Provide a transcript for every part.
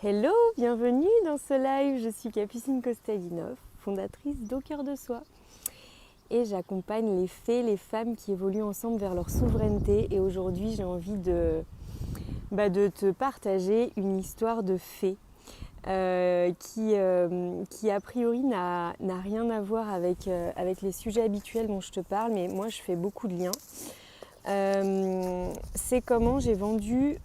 Hello, bienvenue dans ce live. Je suis Capucine Kostadinov, fondatrice d'Au Cœur de Soi. Et j'accompagne les fées, les femmes qui évoluent ensemble vers leur souveraineté. Et aujourd'hui, j'ai envie de te partager une histoire de fée qui a priori n'a rien à voir avec les sujets habituels dont je te parle. Mais moi, je fais beaucoup de liens. C'est comment j'ai vendu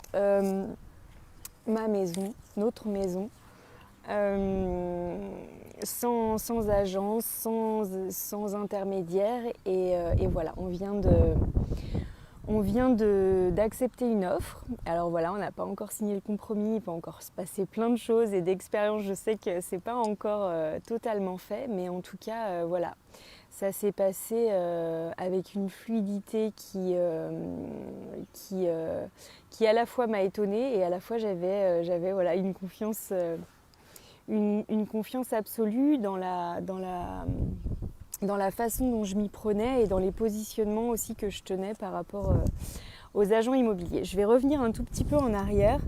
ma maison, notre maison, sans agence, sans intermédiaire. Et voilà, on vient d'accepter une offre. Alors voilà, on n'a pas encore signé le compromis, il peut encore se passer plein de choses et d'expériences. Je sais que c'est pas encore totalement fait, mais en tout cas, voilà. Ça s'est passé avec une fluidité qui à la fois m'a étonnée et à la fois j'avais voilà, une confiance absolue dans la façon dont je m'y prenais et dans les positionnements aussi que je tenais par rapport aux agents immobiliers. Je vais revenir un tout petit peu en arrière.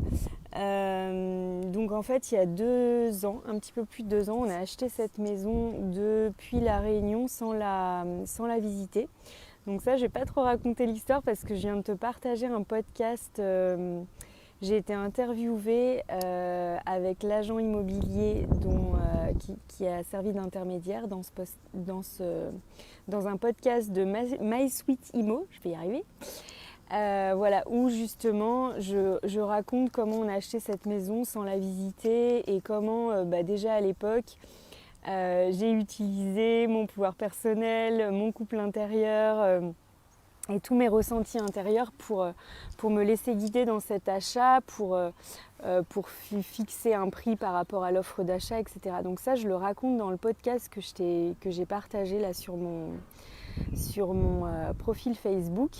Donc en fait, il y a 2 ans, un petit peu plus de 2 ans, on a acheté cette maison depuis La Réunion sans la visiter. Donc ça, je vais pas trop raconter l'histoire parce que je viens de te partager un podcast. J'ai été interviewée avec l'agent immobilier qui a servi d'intermédiaire dans un podcast de My Sweet Imo, je vais y arriver. Voilà, où justement je raconte comment on a acheté cette maison sans la visiter et comment déjà à l'époque j'ai utilisé mon pouvoir personnel, mon couple intérieur et tous mes ressentis intérieurs pour me laisser guider dans cet achat, pour fixer un prix par rapport à l'offre d'achat, etc. Donc ça, je le raconte dans le podcast que j'ai partagé là sur mon profil Facebook.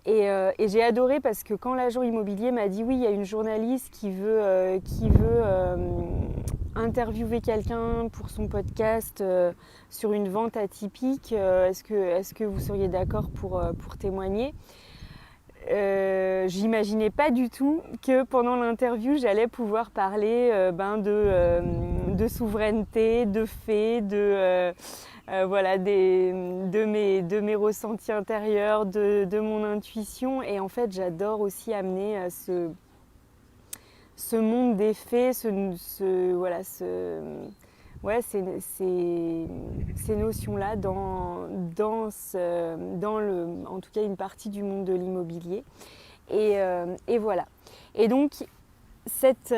Et j'ai adoré parce que quand l'agent immobilier m'a dit oui, il y a une journaliste qui veut interviewer quelqu'un pour son podcast sur une vente atypique, est-ce que vous seriez d'accord pour témoigner ? J'imaginais pas du tout que pendant l'interview j'allais pouvoir parler de souveraineté, de faits, voilà, de mes ressentis intérieurs, de mon intuition. Et en fait, j'adore aussi amener ce monde des faits, ces notions-là en tout cas une partie du monde de l'immobilier. Et voilà. Et donc, cette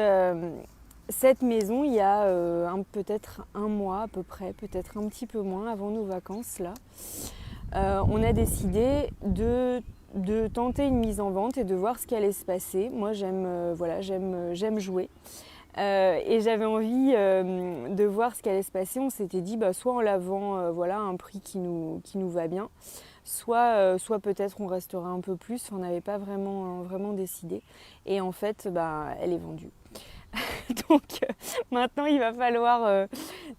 maison, il y a peut-être un mois à peu près, peut-être un petit peu moins, avant nos vacances là, on a décidé de tenter une mise en vente et de voir ce qui allait se passer. Moi, j'aime jouer. Et j'avais envie de voir ce qui allait se passer. On s'était dit, soit on la vend à un prix qui nous va bien, soit peut-être on restera un peu plus. On n'avait pas vraiment décidé. Et en fait, elle est vendue. Donc maintenant, il va falloir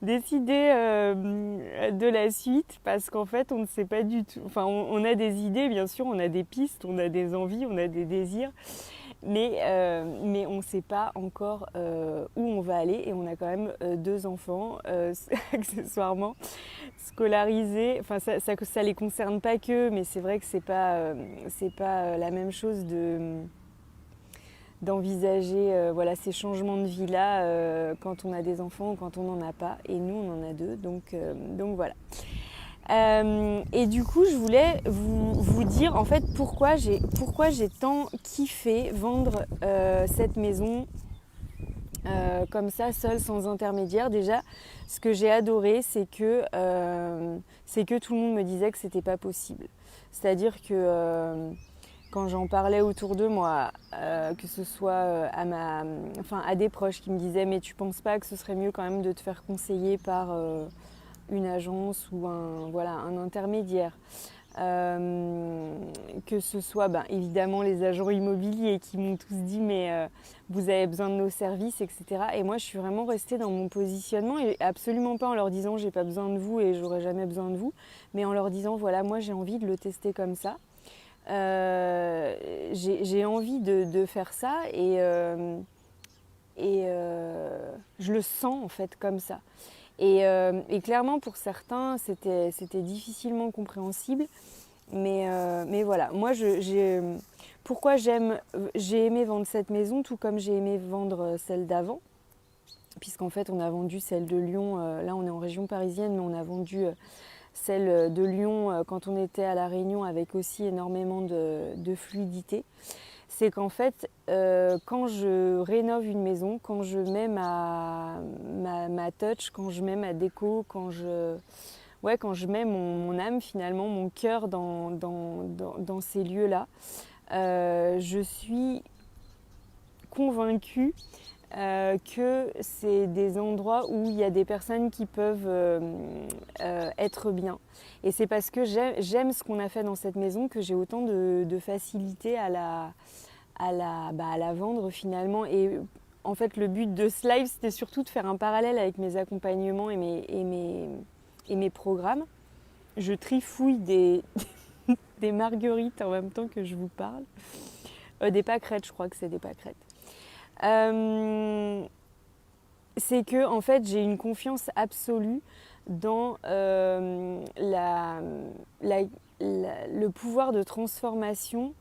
décider de la suite parce qu'en fait, on ne sait pas du tout. Enfin, on a des idées, bien sûr, on a des pistes, on a des envies, on a des désirs. Mais on ne sait pas encore où on va aller et on a quand même 2 enfants accessoirement scolarisés. Enfin, ça les concerne pas que, mais c'est vrai que c'est pas la même chose d'envisager ces changements de vie-là quand on a des enfants ou quand on n'en a pas. Et nous, on en a 2, donc voilà. Et du coup, je voulais vous dire en fait pourquoi j'ai tant kiffé vendre cette maison comme ça, seule, sans intermédiaire. Déjà, ce que j'ai adoré, c'est que tout le monde me disait que c'était pas possible. C'est-à-dire que quand j'en parlais autour de moi, que ce soit à des proches qui me disaient mais tu penses pas que ce serait mieux quand même de te faire conseiller par une agence ou un intermédiaire, que ce soit évidemment les agents immobiliers qui m'ont tous dit mais vous avez besoin de nos services, etc. Et moi je suis vraiment restée dans mon positionnement et absolument pas en leur disant j'ai pas besoin de vous et j'aurai jamais besoin de vous, mais en leur disant voilà, moi j'ai envie de le tester comme ça. J'ai envie de faire ça je le sens en fait comme ça. Et clairement pour certains c'était difficilement compréhensible, mais voilà, moi pourquoi j'ai aimé vendre cette maison tout comme j'ai aimé vendre celle d'avant, puisqu'en fait on a vendu celle de Lyon, là on est en région parisienne mais on a vendu celle de Lyon quand on était à La Réunion avec aussi énormément de fluidité. C'est qu'en fait, quand je rénove une maison, quand je mets ma touch, quand je mets ma déco, quand je mets mon âme finalement, mon cœur dans ces lieux-là, je suis convaincue que c'est des endroits où il y a des personnes qui peuvent être bien. Et c'est parce que j'aime ce qu'on a fait dans cette maison que j'ai autant de facilité à la vendre finalement. Et en fait, le but de ce live, c'était surtout de faire un parallèle avec mes accompagnements et mes programmes. Je trifouille des marguerites en même temps que je vous parle. Des pâquerettes, je crois que c'est des pâquerettes. C'est que en fait j'ai une confiance absolue dans le pouvoir de transformation,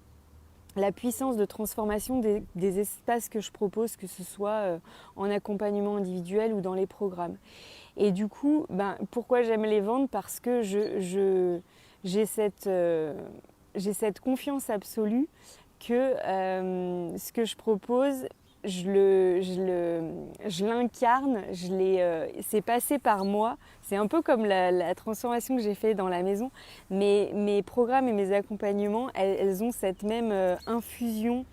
la puissance de transformation des espaces que je propose, que ce soit en accompagnement individuel ou dans les programmes. Et du coup, pourquoi j'aime les vendre? Parce que j'ai cette confiance absolue que ce que je propose, je l'incarne, c'est passé par moi. C'est un peu comme la transformation que j'ai faite dans la maison. Mes programmes et mes accompagnements, elles ont cette même infusion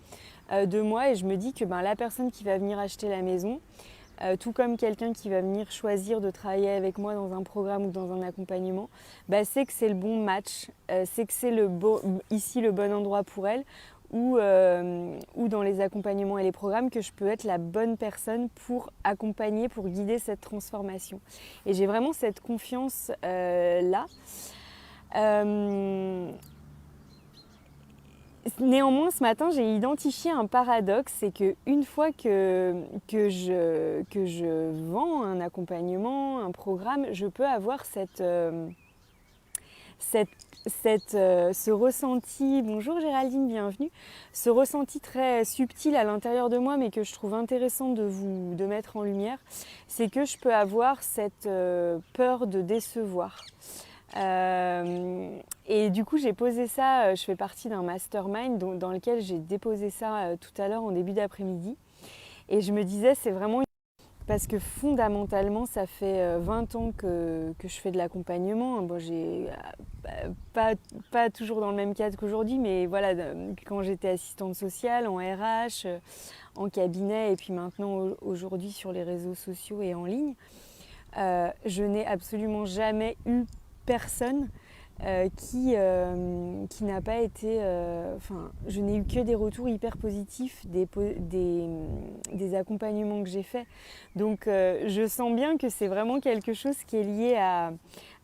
de moi. Et je me dis que la personne qui va venir acheter la maison, tout comme quelqu'un qui va venir choisir de travailler avec moi dans un programme ou dans un accompagnement, c'est que c'est le bon match, c'est que c'est ici le bon endroit pour elle. Ou dans les accompagnements et les programmes, que je peux être la bonne personne pour accompagner, pour guider cette transformation. Et j'ai vraiment cette confiance là. Néanmoins, ce matin, j'ai identifié un paradoxe, c'est qu'une fois que je vends un accompagnement, un programme, je peux avoir ce ressenti, bonjour Géraldine, bienvenue, ce ressenti très subtil à l'intérieur de moi, mais que je trouve intéressant de mettre en lumière, c'est que je peux avoir cette peur de décevoir. Et du coup, j'ai posé ça, je fais partie d'un mastermind dans lequel j'ai déposé ça tout à l'heure en début d'après-midi. Et je me disais, c'est vraiment... Parce que fondamentalement, ça fait 20 ans que je fais de l'accompagnement. Bon, j'ai pas toujours dans le même cadre qu'aujourd'hui, mais voilà, quand j'étais assistante sociale, en RH, en cabinet, et puis maintenant aujourd'hui sur les réseaux sociaux et en ligne, je n'ai absolument jamais eu personne qui n'a pas été... je n'ai eu que des retours hyper positifs des accompagnements que j'ai faits. Donc je sens bien que c'est vraiment quelque chose qui est lié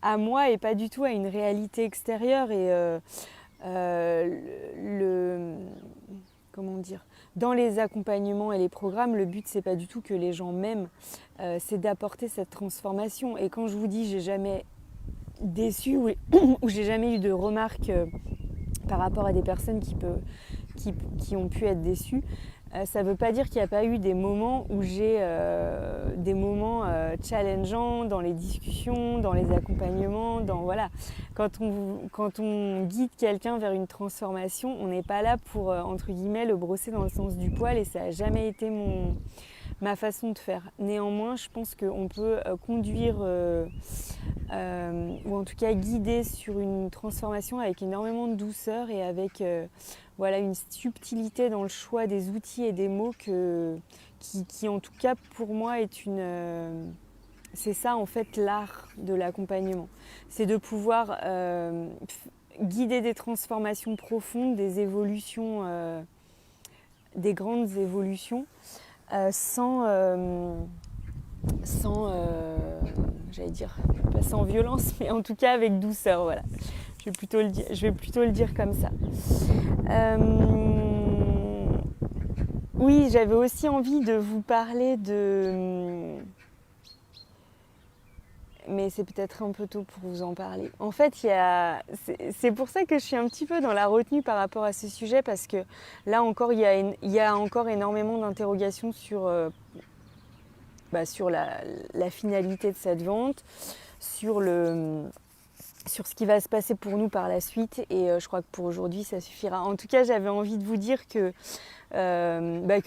à moi et pas du tout à une réalité extérieure. Et comment dire, dans les accompagnements et les programmes, le but c'est pas du tout que les gens m'aiment, c'est d'apporter cette transformation. Et quand je vous dis j'ai jamais déçue ou j'ai jamais eu de remarques par rapport à des personnes qui ont pu être déçues, ça ne veut pas dire qu'il n'y a pas eu des moments où j'ai des moments challengeants dans les discussions, dans les accompagnements, voilà. Quand on guide quelqu'un vers une transformation, on n'est pas là pour, entre guillemets, le brosser dans le sens du poil, et ça n'a jamais été ma façon de faire. Néanmoins, je pense qu'on peut conduire ou en tout cas guider sur une transformation avec énormément de douceur et avec une subtilité dans le choix des outils et des mots qui en tout cas pour moi est c'est ça en fait l'art de l'accompagnement. C'est de pouvoir guider des transformations profondes, des évolutions, des grandes évolutions, sans j'allais dire, pas sans violence, mais en tout cas avec douceur, voilà. Je vais plutôt le dire comme ça. Oui, j'avais aussi envie de vous parler de... Mais c'est peut-être un peu tôt pour vous en parler. En fait, c'est pour ça que je suis un petit peu dans la retenue par rapport à ce sujet, parce que là encore, il y a encore énormément d'interrogations sur la finalité de cette vente, sur ce qui va se passer pour nous par la suite. Et je crois que pour aujourd'hui, ça suffira. En tout cas, j'avais envie de vous dire que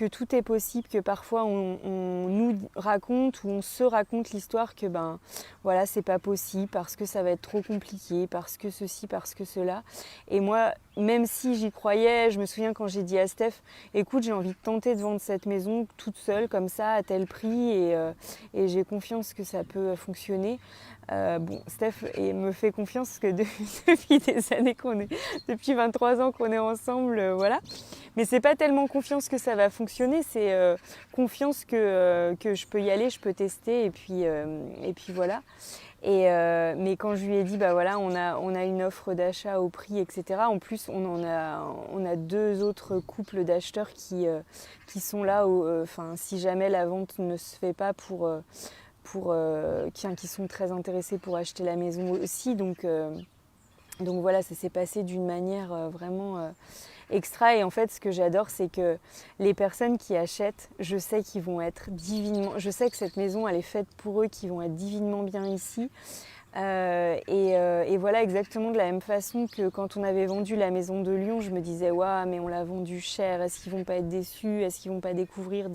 tout est possible, que parfois on nous raconte ou on se raconte l'histoire que voilà, c'est pas possible parce que ça va être trop compliqué, parce que ceci, parce que cela. Et moi, même si j'y croyais, je me souviens quand j'ai dit à Steph, écoute, j'ai envie de tenter de vendre cette maison toute seule comme ça à tel prix et j'ai confiance que ça peut fonctionner. Steph me fait confiance parce que depuis des années depuis 23 ans qu'on est ensemble, voilà. Mais c'est pas tellement confiance que ça va fonctionner, c'est confiance que je peux y aller, je peux tester et puis voilà. Mais quand je lui ai dit voilà, on a une offre d'achat au prix, etc. En plus on a deux autres couples d'acheteurs qui sont là, si jamais la vente ne se fait pas qui sont très intéressés pour acheter la maison aussi. Donc voilà, ça s'est passé d'une manière vraiment extra. Et en fait, ce que j'adore, c'est que les personnes qui achètent, je sais qu'ils vont être divinement... Je sais que cette maison, elle est faite pour eux, qu'ils vont être divinement bien ici. Et voilà, exactement de la même façon que quand on avait vendu la maison de Lyon, je me disais, waouh, mais on l'a vendu cher, est-ce qu'ils vont pas être déçus, est-ce qu'ils vont pas découvrir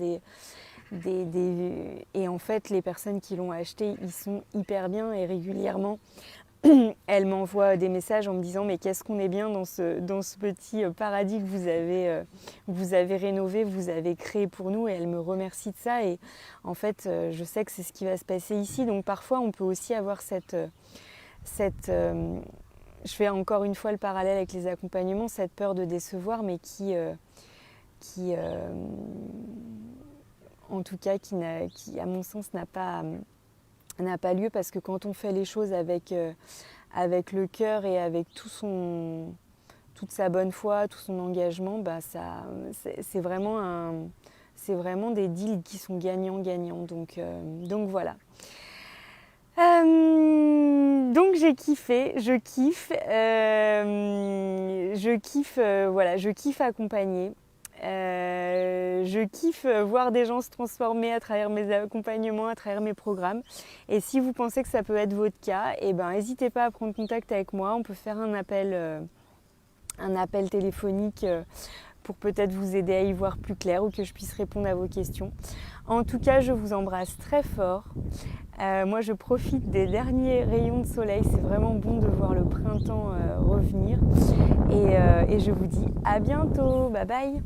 Et en fait, les personnes qui l'ont acheté, ils sont hyper bien et régulièrement, elles m'envoient des messages en me disant mais qu'est-ce qu'on est bien dans ce petit paradis que vous avez rénové, vous avez créé pour nous, et elles me remercient de ça. Et en fait, je sais que c'est ce qui va se passer ici. Donc parfois, on peut aussi avoir je fais encore une fois le parallèle avec les accompagnements, cette peur de décevoir, mais qui en tout cas, qui à mon sens n'a pas lieu, parce que quand on fait les choses avec le cœur et avec toute sa bonne foi, tout son engagement, c'est vraiment des deals qui sont gagnants-gagnants. Donc voilà. Donc j'ai kiffé, je kiffe accompagner. Je kiffe voir des gens se transformer à travers mes accompagnements, à travers mes programmes. Et si vous pensez que ça peut être votre cas, n'hésitez pas à prendre contact avec moi. On peut faire un appel téléphonique pour peut-être vous aider à y voir plus clair ou que je puisse répondre à vos questions. En tout cas, je vous embrasse très fort. Moi, je profite des derniers rayons de soleil. C'est vraiment bon de voir le printemps revenir. Et je vous dis à bientôt. Bye bye.